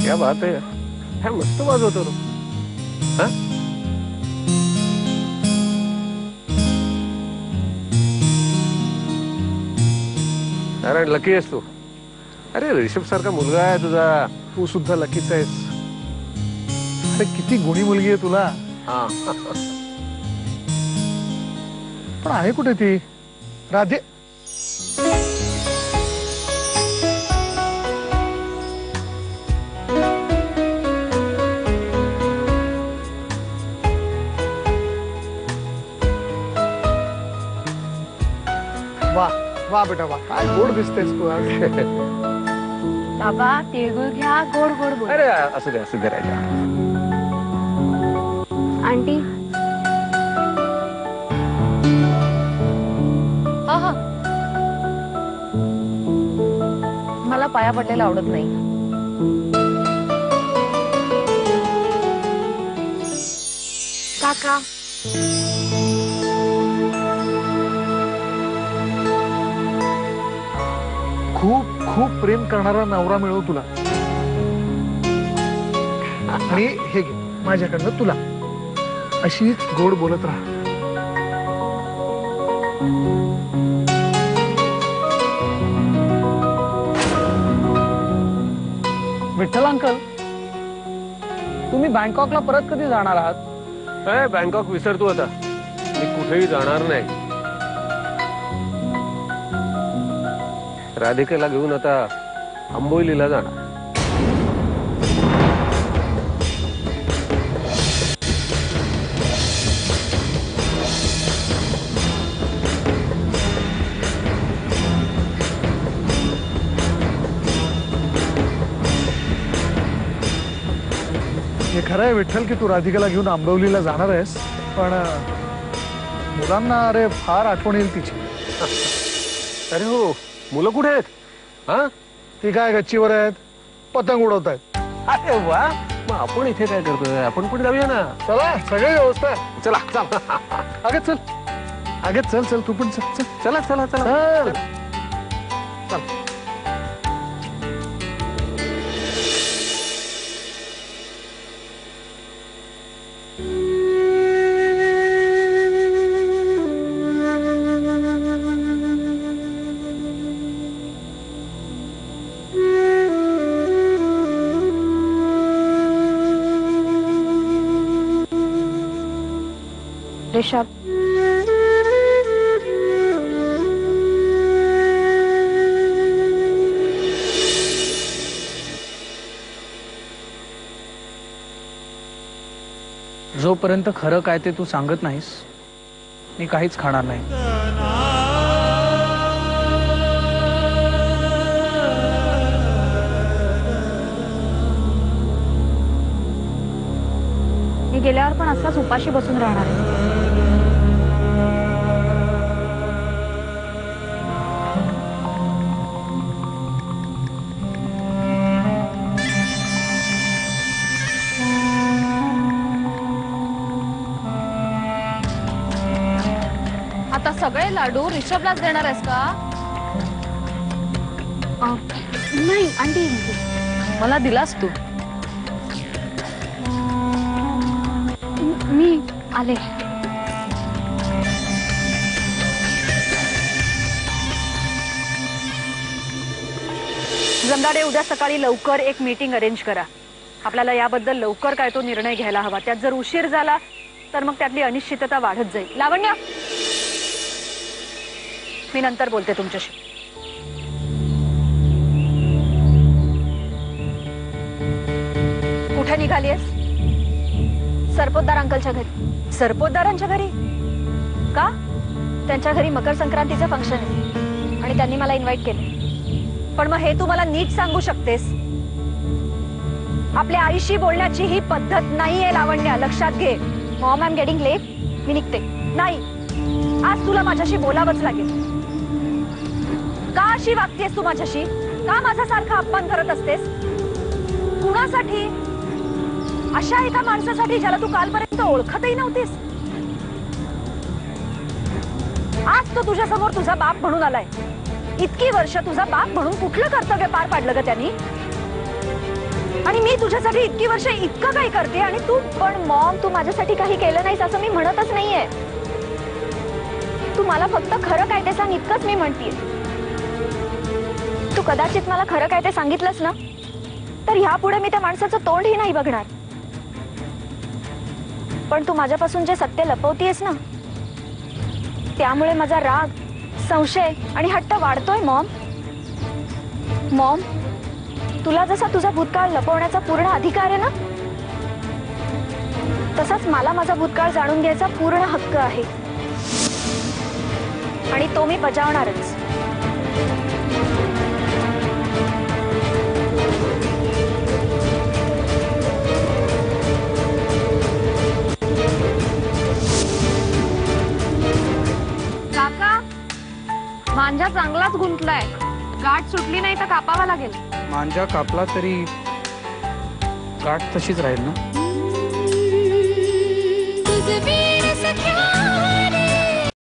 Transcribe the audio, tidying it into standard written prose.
क्या बात है, काय मस्त वाजवतो तो. हा? अरे लकी आहेस तू. अरे ऋषभ सारखा मुलगा आहे तुझा. तू सुद्धा लकीच आहेस. अरे किती गुणी मुलगी आहे तुला. हा. पण आहे कुठे ती राधे? वा वा बेटा वा, काय गोड दिसतेस तू आज. बाबा तिळगुळ घ्या, गोड गोड बोल. अरे असू दे राजा. आंटी. हा हा, मला पाया पडलेला आवडत नाही. काका. खूप खूप प्रेम करणारा नवरा मिळो तुला. आणि हे घे माझ्याकडनं तुला. अशीच गोड बोलत राहा. विठ्ठल अंकल, तुम्ही बँकॉकला परत कधी जाणार आहात? बँकॉक विसरतो आता. मी कुठेही जाणार नाही. राधिकेला घेऊन आता आंबोलीला जाणार. हे खरं आहे विठ्ठल की तू राधिकाला घेऊन आंबवलीला जाणार आहेस, पण मुलांना अरे फार आठवण येईल तिची. अरे हो, मुलं कुठे आहेत? हा, ती काय गच्चीवर आहेत, पतंग उडवत आहेत. अरे वा, मग आपण इथे काय करतोय? आपण पण जाऊया ना. चला सगळी व्यवस्था आहे. चला चला. अगं चल, अगं चल चल, तू पण चल चल. चला चला चला चल. चल. ऋषभ. जोपर्यंत खरं काय ते तू सांगत नाहीस, मी काहीच खाणार नाही. मी गेल्यावर पण असाच उपाशी बसून राहणार आहे. आता सगळे लाडू ऋषभलाच देणार आहेस का? नाही आंटी, मला दिलास तू. मी आले. जमदाडे, उद्या सकाळी लवकर एक मीटिंग अरेंज करा. आपल्याला याबद्दल लवकर काय तो निर्णय घ्यायला हवा. त्यात जर उशीर झाला तर मग त्यातली अनिश्चितता वाढत जाईल. लावण्या, मी नंतर बोलते तुमच्याशी. कुठे निघालीयस? सरपोतदार अंकलच्या घरी. सरपोतदारांच्या घरी का? त्यांच्या घरी मकर संक्रांतीचं फंक्शन आहे आणि त्यांनी मला इन्व्हाइट केले. पण मग हे तू मला नीट सांगू शकतेस? आपल्या आईशी बोलण्याची ही पद्धत नाहीये लावण्या, लक्षात घे. Mom, I am getting late. मी निघते. नाही, आज तुला माझ्याशी बोलावंच लागेल. का अशी वागतेस तू माझ्याशी? का माझा सारखा अपमान करत असतेस? कुणासाठी? अशा एका माणसासाठी ज्याला तू कालपर्यंत ओळखतही नव्हतीस. आज तो तुझ्या समोर तुझा बाप म्हणून आलाय. इतकी वर्ष तुझा बाप म्हणून कुठलं कर्तव्य पार पाडलं ग त्यांनी? आणि मी तुझ्यासाठी इतकी वर्ष इतकं काही करते आणि तू पण मॉम तू माझ्यासाठी काही केलं नाहीस असं मी म्हणतच नाहीये. तू मला फक्त खरं काय ते सांग इतकंच मी म्हणतीये. तू कदाचित मला खरं काय ते सांगितलंस ना तर ह्यापुढे मी त्या माणसाचं तोंडही नाही बघणार. पण तू माझ्यापासून जे सत्य लपवतीयस ना त्यामुळे माझा राग, संशय आणि हट्ट वाढतोय मॉम. मॉम तुला जसा तुझा भूतकाळ लपवण्याचा पूर्ण अधिकार आहे ना तसाच मला माझा भूतकाळ जाणून घ्यायचा पूर्ण हक्क आहे आणि तो मी बजावणारच. काका मांजा चांगलाच गुंतलाय. गाठ सुटली नाही तर कापावा लागेल. मांजा कापला तरी गाठ तशीच राहील ना. तुझ